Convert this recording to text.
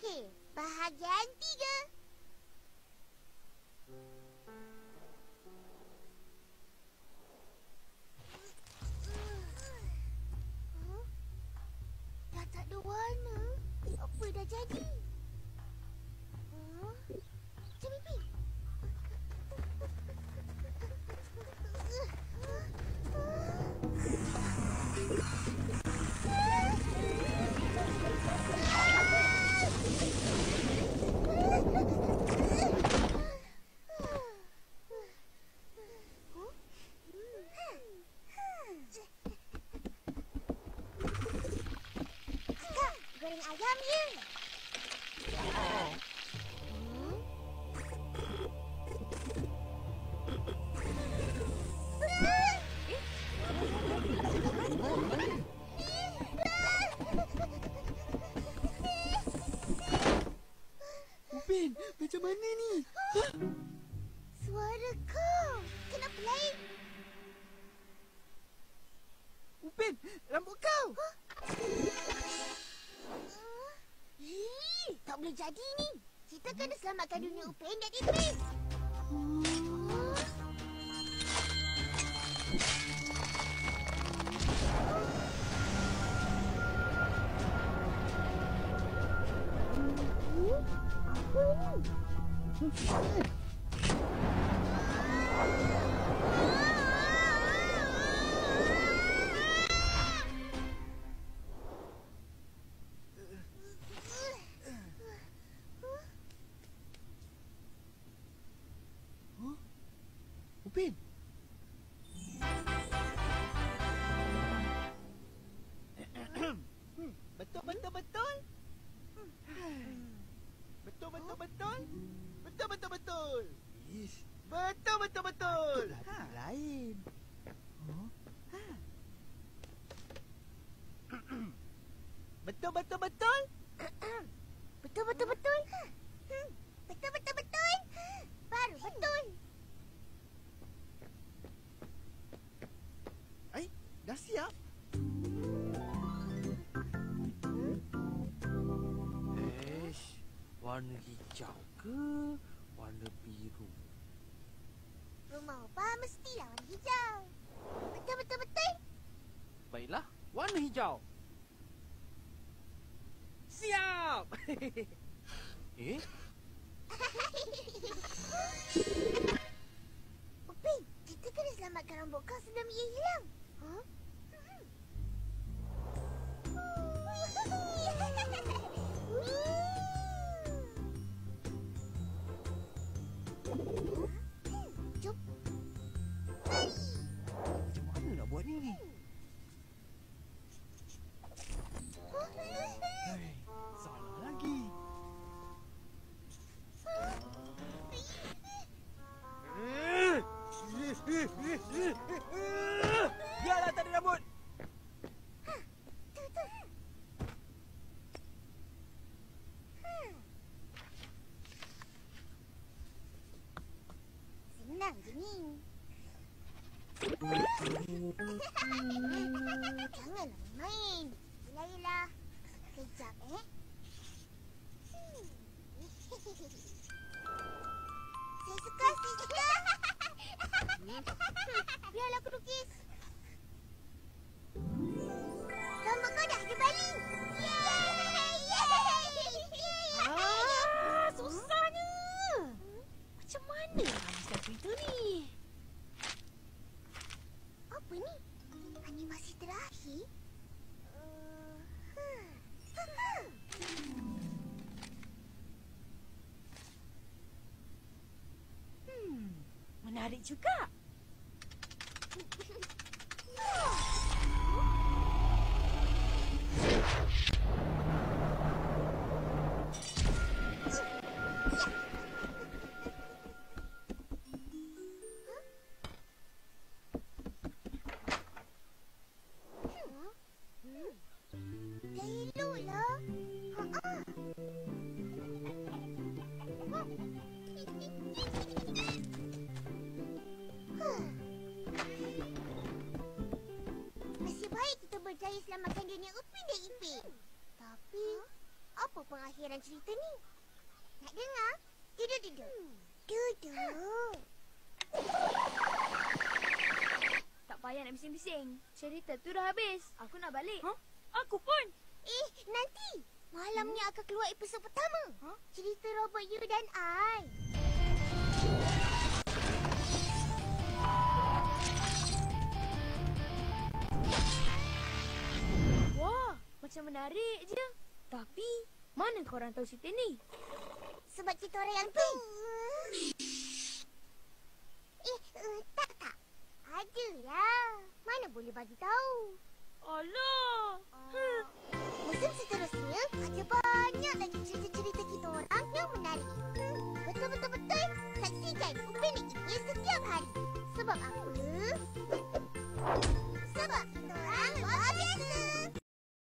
Okey, bahagian 3. Dah tak ada warna. Apa dah jadi? Macam mimpi. Kak, goreng ayam ya. Upin, macam mana ni? Suara kau. Kenapa lain? Upin, rambut kau. Tak boleh jadi ni. Kita kena selamatkan dunia Upin dan Ipin. Upin. Betul. Ish. Betul. Hati lain. Betul. Betul. Baru betul. Dah siap? Warna hijau ke warna biru? Rumah Opa mestilah warna hijau. Betul. Baiklah, warna hijau. Siap! Upin, kita kena selamatkan rambut kau sebelum ia hilang. Jom. Macam mana nak buat ni? Salah lagi. Biarlah tak ada rambut. Senang je ni. Janganlah main. Yelah. Kejap, Saya suka. Biarlah aku lukis. Rambut kau dah ada balik. Susahnya. Macam mana nak habiskan cerita ni? Apa ni? Animasi terakhir? Menarik juga. Dah elok lah. Nasib baik kita berjaya selamatkan dunia Upin dan Ipin. Tapi, apa apa pengakhiran cerita ni? Nak dengar? Duduk. Duduk. Tak payah nak bising-bising. Cerita tu dah habis. Aku nak balik. Aku pun. Nanti. Malam ni akan keluar episod pertama. Cerita Robot You dan I. Wah, macam menarik je. Tapi, mana korang tahu cerita ni? Sebab kita orang yang tu. Tak. Adalah. Mana boleh bagi tahu. Alah.